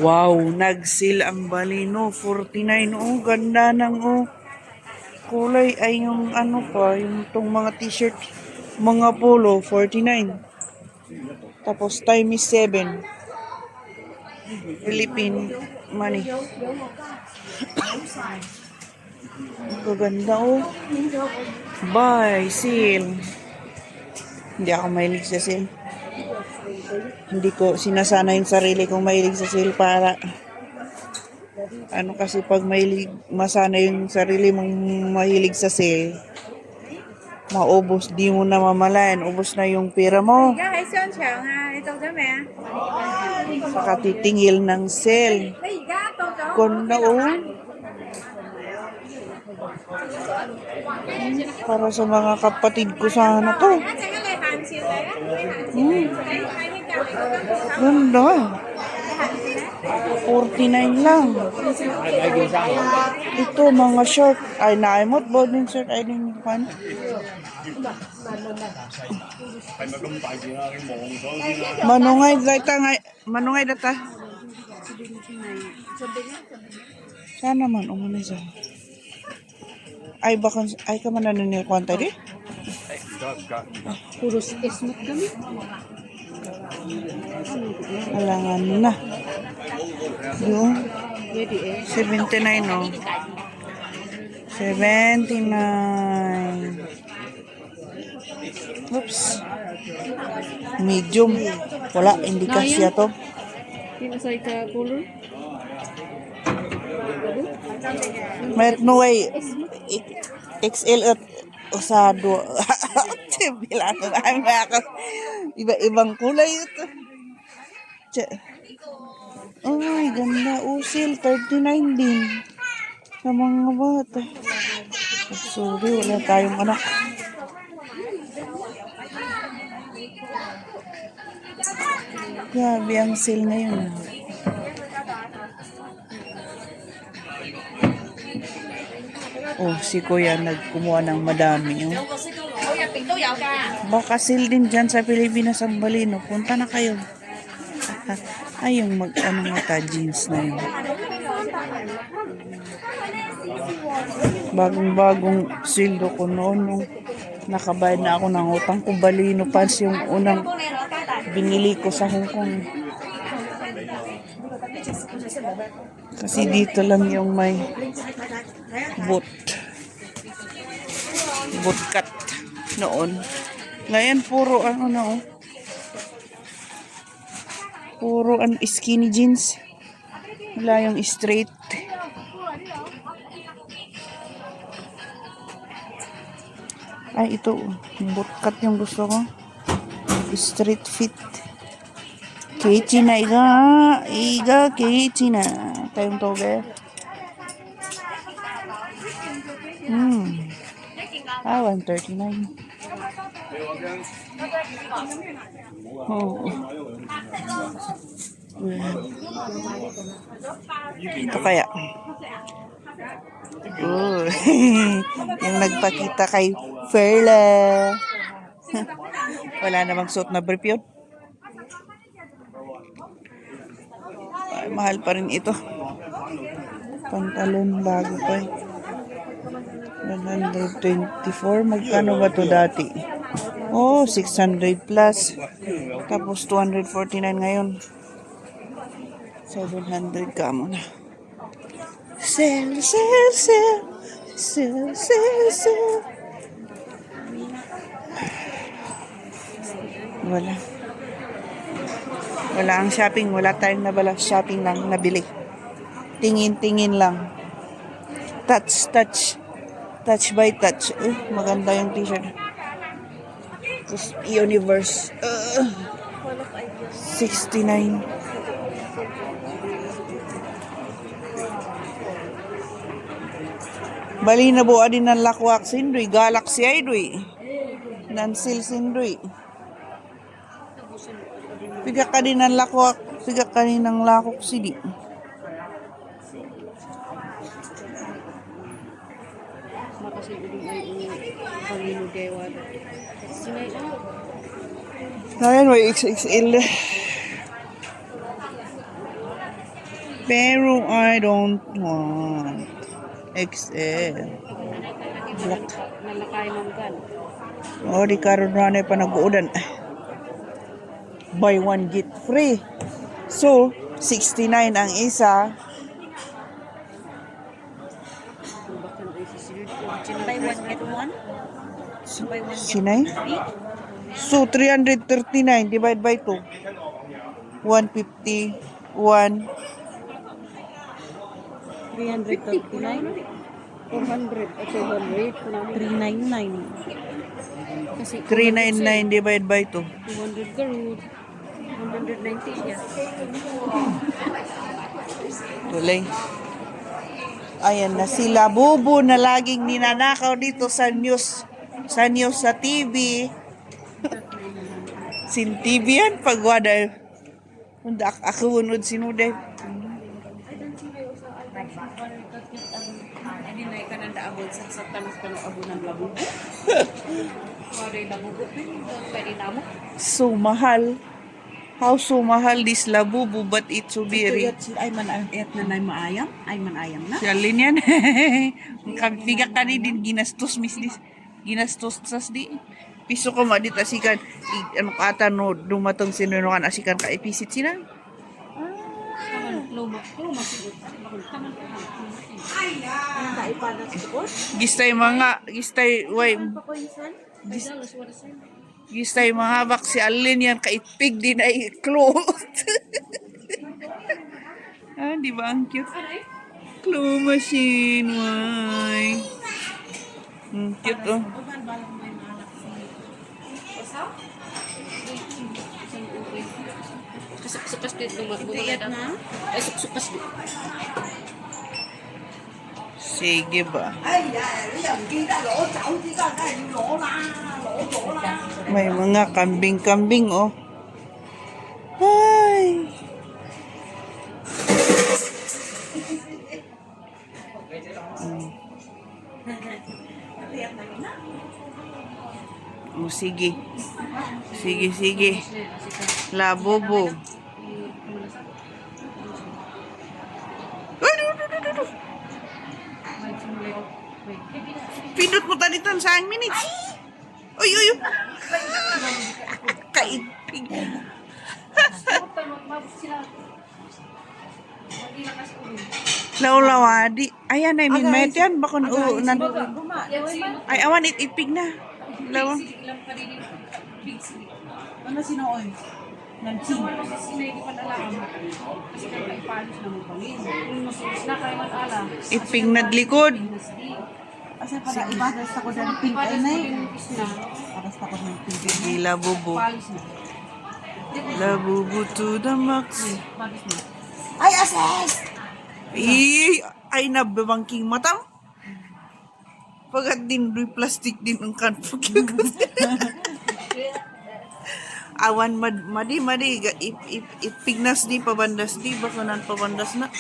Wow, nag-sale ang Baleno. 49. Oh, ganda ng kulay ay yung ano pa, yung tong mga t-shirt, mga polo, 49. Tapos time is 7. Philippine money. Gaganda oh. Buy, sale. Hindi ako mahilig sa sale. Hindi ko sinasana yung sarili kong mahilig sa sale para ano kasi pag mahilig, masana yung sarili mong mahilig sa sale, maubos, di mo na mamalayan, ubos na yung pera mo. Saka titingil ng sale. Ganda oh. Para sa mga kapatid ko sana to. Ganda. 49 lang. Ito mga short. Ay naimot boarding shirt ay din pan. Manungay data nga, manungay data. Sana man umuna siya. Ay baka ay ka man nanil kwanta di? Puros esmot kami. Alangan na. Yung 79 no. 79. Oops. Medium. Wala, hindi kasya to. Pinasay ka pulo? May no way. XL at usado. Bilang ay iba-ibang kulay ito. Ay, ganda. Usil, 39 din. Sa mga bata. Sorry, wala tayong anak. Grabe ang sale ngayon. Oh, si Kuya nagkumuha ng madami. Oh. Baka sale din dyan sa Pilipinas ang Baleno. Punta na kayo. Ay, yung ano nga jeans na yun. Bagong-bagong sildo ko noon. Nung nakabayad na ako ng utang ko. Baleno pants yung unang binili ko sa Hong Kong. Kasi dito lang yung may bootcut noon. Ngayon puro ano na oh. Puro ang skinny jeans. Wala yung straight. Ay ito bootcut yung gusto ko. Straight fit. Keiichi na iga keiichi na. Tayong toge. Ah, 139. Oh. Ito kaya. Oh. Yung nagpakita kay Ferla. Wala namang suot na brief yun. Ay, mahal pa rin ito. Pantalon bago pa eh. 124. Magkano ba to dati? Oh, 600 plus. Tapos 249 ngayon. 700 ka muna. Sell. Wala ang shopping. Wala tayong nabala. Shopping lang nabili. Tingin lang. Touch by touch. Maganda yung t-shirt. Tapos Universe. 69. Bali na buo din ng lakwak sindri. Galaxy ay doy. Nansil sindri. Piga ka din ng lakwak. Piga ka din ng lakok sidi. Ayan, may XXL. Pero I don't want XL. Black. Nalakay ng gan. Oh, di karon na pa nag-uudan. Buy one get free. So, 69 ang isa. Bakit ay sisilid ko. Buy one get one? Buy one get Sinay? So, 339 divided by 2. 150. 1. 339? 400 at 200. 399. Kasi 399 divided by 2. 200 garud. 190 yan. Tuloy. Ayan na sila. Bubo na laging ninanakaw dito sa news. Sa news sa TV. Sin TV yan. Pagwada. Kunda ako unod sinuday. Hindi na ka nang daabot sa tanas ka ng abo ng labubo. Wala yung labubo. Pwede na mo. So mahal. How so mahal this labubu but it's so very. Ay man ayat na na maayam. Ay man ayam na. Shalin yan. Kapiga ka ni din ginastos mislis. Ginastos sas di. Piso ko madit asikan. Ano kata no dumatong sinunukan asikan ka ipisit sila. Gistay way gistay mga bak si Alin yan kaitpig din ay clothes. Di ba ang cute? Claw machine, why? Cute oh. Sukas dito bumagayat na. Ay sukas dito. Sige ba? May mga kambing-kambing oh. Ay. Oh, sige. Sige, sige. Labobo. Pindot mo tanitan sa minutes. Uy, uy, uy. Kaipig. Law-lawadi. Ayan ay minmet yan. Bako nan. Ay, awan ipig na. Lawa. Ano sinoon? Nansing. Iping nadlikod. Asa para iba sa ko dan pink ay nay. Para sa ko ng pink. Sige, labubo. Labubo to the max. Ay ases. Ay nababangking matang. Pagat din do'y plastic din ang kanpog. Awan madi ipignas di pabandas di baka nan pabandas na.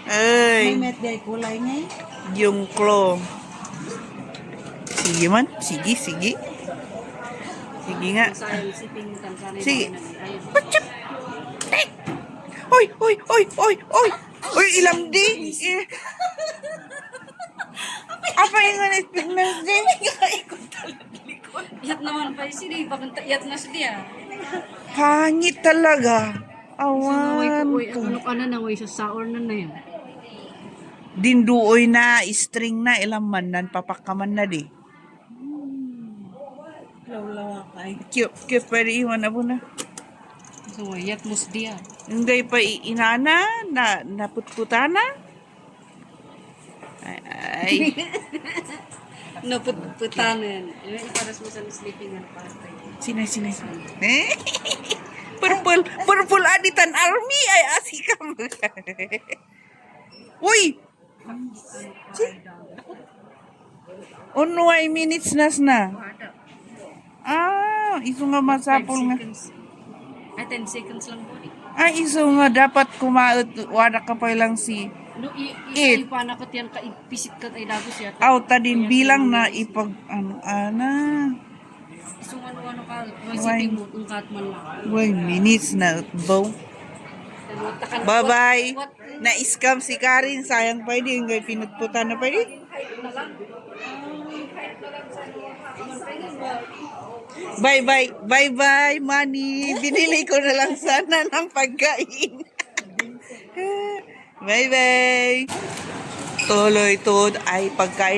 Ay, May met day kulay ngay. yung claw. Sige man, sige, sige. Sige nga. Sige. Pachap. Tek. Oy, oy, oy, oy, oy. Oy, ilam di. Apa yung ganit pignas di? Yat naman pa si di bakit yat na siya. Hangit talaga. Awan ko. Ano ka na naway sa saor na na yan. Dinduoy na, string na, ilang man nan, papakaman na di. Law-lawa kay. Cute, pwede iwan na po na. So yat mus dia. Hindi pa inana, naputputana. Ay, Naputputanan. Iparas mo sa sleeping and party. sinay. Purple Aditan Army, ay asikam. Uy! Uno ay minutes na. Iso nga masapol nga. Ay, 10 seconds lang po. Iso nga dapat kumaot, wala ka pa lang si No, It. ipanakot yan ka, ipisit ka tayo dagos yata. Auta din bilang na ipag ana. So, ano ka, may sitting mo, kung kat man lang. Why minutes na bow? Naluta ka na. Bye-bye. What? Na-scam si Karin. Sayang pa hindi. Yung pinutputan na pa hindi. Bye-bye. Bye-bye, money. Binili ko na lang sana ng pagkain. Bye-bye. Tuloy-tod ay pagkain